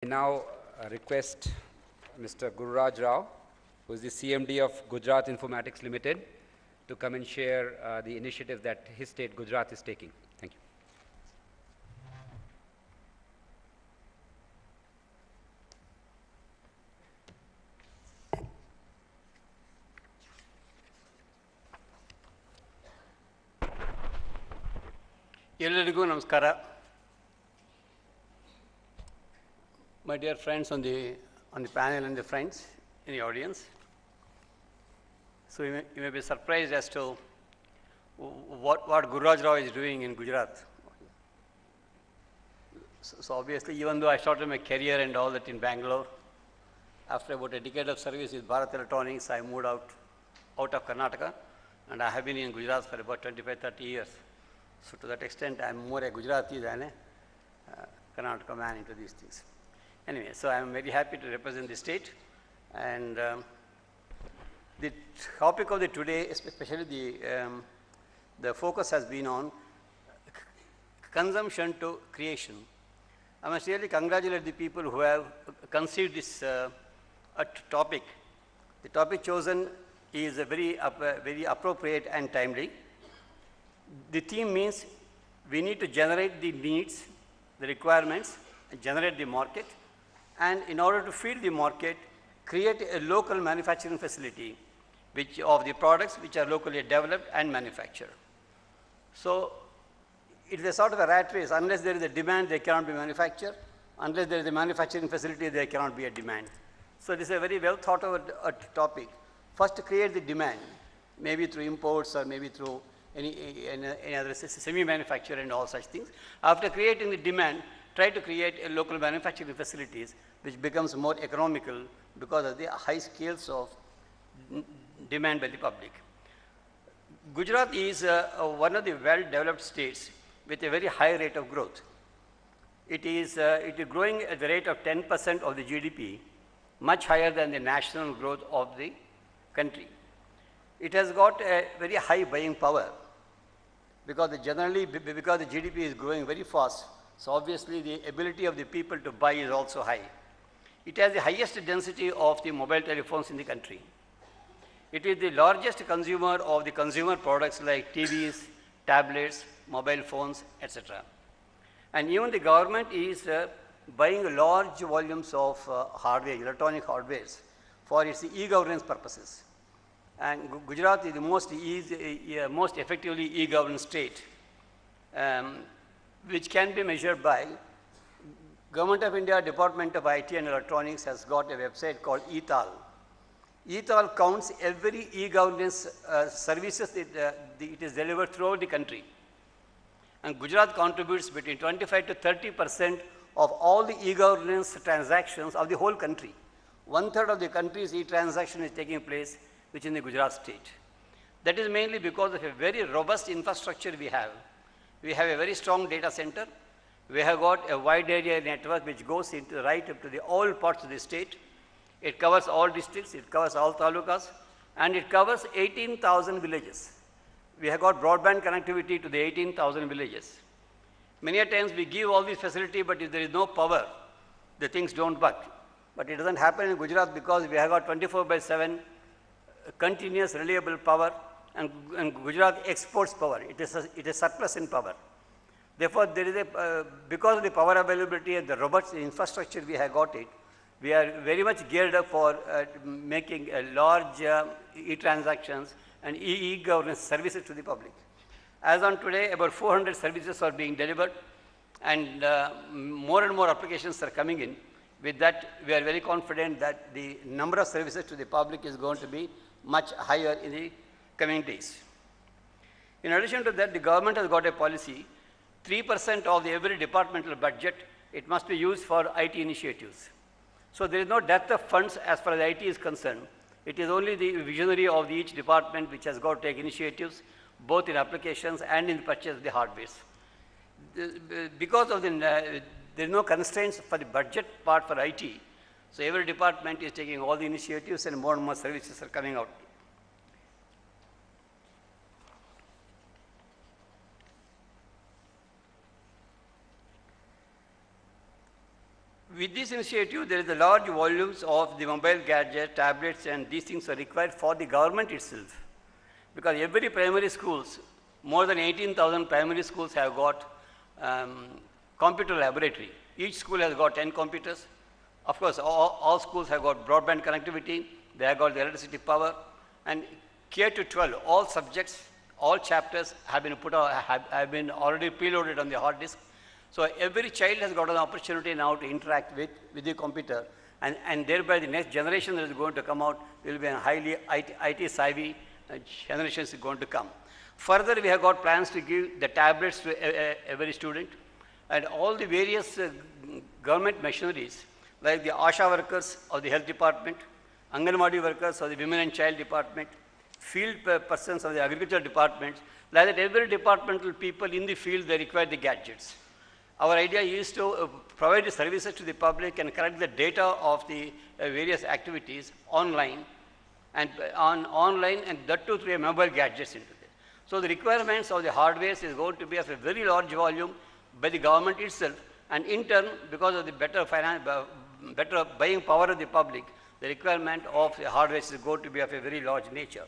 now request Mr. Gururaj Rao, who is the CMD of Gujarat Informatics Limited, to come and share the initiative that his state, Gujarat, is taking. Thank you. Ellarigu namaskara. My dear friends on the panel and the friends in the audience. So you may be surprised as to what Gururaj Rao is doing in Gujarat. So obviously, even though I started my career and all that in Bangalore, after about a decade of service with Bharat Electronics, I moved out of Karnataka, and I have been in Gujarat for about 25-30 years. So to that extent, I am more a Gujarati than a Karnataka man into these things. Anyway, so I am very happy to represent the state, and the topic of the today, especially the focus has been on consumption to creation. I must really congratulate the people who have conceived this topic. The topic chosen is very appropriate and timely. The theme means we need to generate the needs, the requirements, and generate the market, and in order to feed the market, create a local manufacturing facility of the products which are locally developed and manufactured. So it is a sort of a rat race. Unless there is a demand, they cannot be manufactured. Unless there is a manufacturing facility, there cannot be a demand. So this is a very well thought out topic. First, to create the demand, maybe through imports or maybe through any other semi-manufacture and all such things. After creating the demand, try to create a local manufacturing facilities which becomes more economical because of the high scales of demand by the public. Gujarat is one of the well-developed states with a very high rate of growth. It is growing at the rate of 10% of the GDP, much higher than the national growth of the country. It has got a very high buying power because the GDP is growing very fast. So obviously the ability of the people to buy is also high. It has the highest density of the mobile telephones in the country. It is the largest consumer of the consumer products like TVs, tablets, mobile phones, etc. And even the government is buying large volumes of hardware, electronic hardwares, for its e-governance purposes. And Gujarat is the most effectively e-governed state, which can be measured by Government of India Department of IT and Electronics has got a website called ETAL. ETAL counts every e-governance services it is delivered throughout the country. And Gujarat contributes between 25 to 30% of all the e-governance transactions of the whole country. 1/3 of the country's e-transaction is taking place which in the Gujarat state. That is mainly because of a very robust infrastructure we have. We have a very strong data center. We have got a wide area network which goes right up to all parts of the state. It covers all districts, it covers all talukas, and it covers 18,000 villages. We have got broadband connectivity to the 18,000 villages. Many a times we give all these facility, but if there is no power, the things don't work. But it doesn't happen in Gujarat because we have got 24/7 continuous reliable power, and Gujarat exports power. It is surplus in power. Therefore, there is because of the power availability and the robust infrastructure we have got it, we are very much geared up for making a large e-transactions and e-governance services to the public. As on today, about 400 services are being delivered, and more and more applications are coming in. With that, we are very confident that the number of services to the public is going to be much higher in the coming days. In addition to that, the government has got a policy, 3% of every departmental budget, it must be used for IT initiatives. So there is no depth of funds as far as IT is concerned. It is only the visionary of each department which has got to take initiatives, both in applications and in the purchase of the hardware. Because of there is no constraints for the budget part for IT, so every department is taking all the initiatives and more services are coming out. With this initiative, there is a large volumes of the mobile gadget, tablets, and these things are required for the government itself. Because every primary schools, more than 18,000 primary schools have got computer laboratory. Each school has got 10 computers. Of course, all schools have got broadband connectivity. They have got the electricity power. And K to 12, all subjects, all chapters have been have been already preloaded on the hard disk. So every child has got an opportunity now to interact with the computer, and thereby the next generation that is going to come out will be a highly IT savvy generation is going to come. Further, we have got plans to give the tablets to every student, and all the various government machineries like the ASHA workers of the health department, Anganwadi workers of the women and child department, field persons of the agriculture department, like that every departmental people in the field, they require the gadgets. Our idea is to provide the services to the public and collect the data of the various activities online and that too through a mobile gadgets into it. So the requirements of the hardware is going to be of a very large volume by the government itself, and in turn, because of the better buying power of the public, the requirement of the hardware is going to be of a very large nature.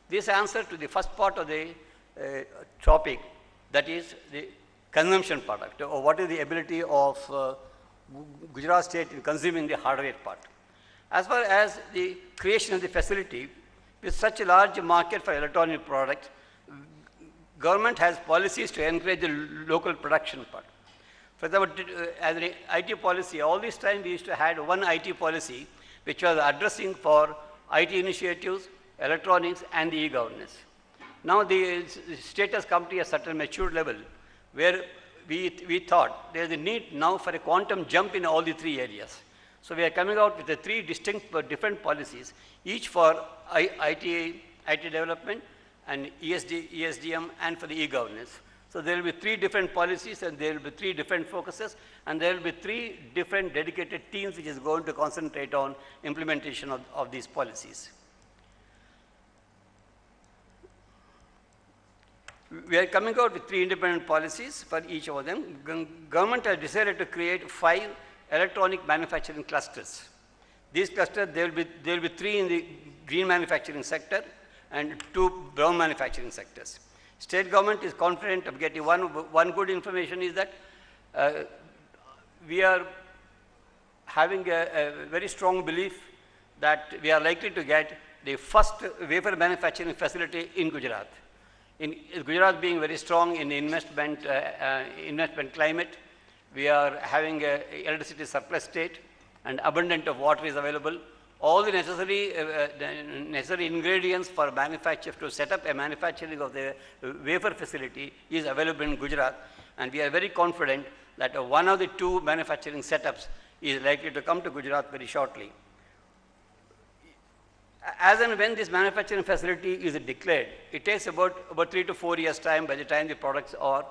This answer to the first part of the topic, that is the consumption product, or what is the ability of Gujarat state in consuming the hardware part. As far as the creation of the facility, with such a large market for electronic products, government has policies to encourage the local production part. For example, as an IT policy, all this time we used to have one IT policy which was addressing for IT initiatives, electronics, and the e-governance. Now the state has come to a certain mature level where we thought there is a need now for a quantum jump in all the three areas. So we are coming out with the three distinct different policies, each for IT development and ESDM and for the e-governance. So there will be three different policies and there will be three different focuses, and there will be three different dedicated teams which is going to concentrate on implementation of these policies. We are coming out with three independent policies for each of them. Government has decided to create 5 electronic manufacturing clusters. These clusters, there will be 3 in the green manufacturing sector and 2 brown manufacturing sectors. State government is confident of getting one good information is that we are having a very strong belief that we are likely to get the first wafer manufacturing facility in Gujarat. In Gujarat being very strong in investment climate, we are having a electricity surplus state and abundant of water is available. All the necessary ingredients for manufacture to set up a manufacturing of the wafer facility is available in Gujarat, and we are very confident that one of the 2 manufacturing setups is likely to come to Gujarat very shortly. As and when this manufacturing facility is declared, it takes about 3 to 4 years time by the time the products are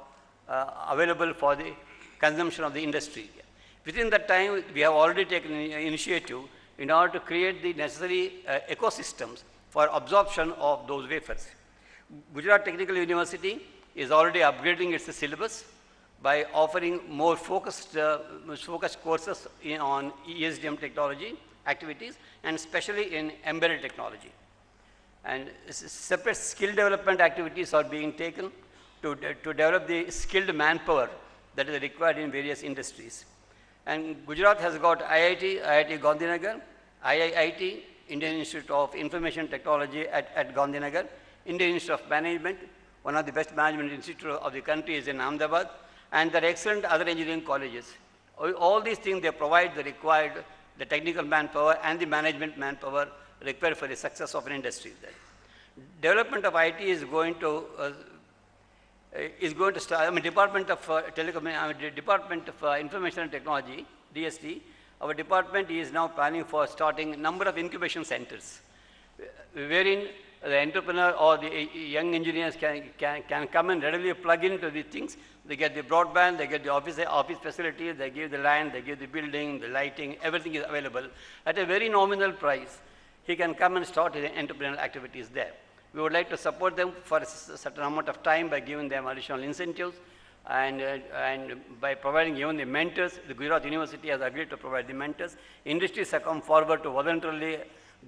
available for the consumption of the industry. Within that time, we have already taken an initiative in order to create the necessary ecosystems for absorption of those wafers. Gujarat Technical University is already upgrading its syllabus by offering more focused courses on ESDM technology activities, and especially in embedded technology. And separate skill development activities are being taken to develop the skilled manpower that is required in various industries. And Gujarat has got IIT Gandhinagar, IIT, Indian Institute of Information Technology at Gandhinagar, Indian Institute of Management, one of the best management institutes of the country is in Ahmedabad, and there are excellent other engineering colleges. All these things, they provide the required, the technical manpower and the management manpower required for the success of an industry there. Development of IT is going to start. Department of Department of Information and Technology, DST, our department is now planning for starting a number of incubation centers, wherein the entrepreneur or the young engineers can come and readily plug into the things. They get the broadband, they get the office facilities, they give the land, they give the building, the lighting, everything is available at a very nominal price. He can come and start his entrepreneurial activities there. We would like to support them for a certain amount of time by giving them additional incentives and by providing even the mentors, the Gujarat University has agreed to provide the mentors. Industries have come forward to voluntarily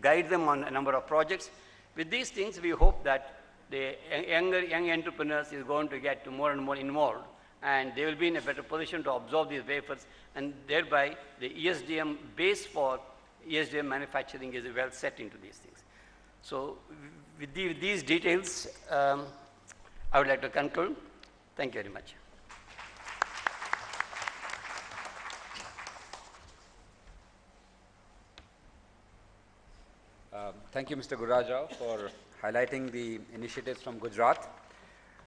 guide them on a number of projects. With these things, we hope that the young entrepreneurs is going to get more and more involved, and they will be in a better position to absorb these wafers, and thereby the ESDM base for ESDM manufacturing is well set into these things. So with these details, I would like to conclude. Thank you very much. Thank you, Mr. Gururaj Rao, for highlighting the initiatives from Gujarat.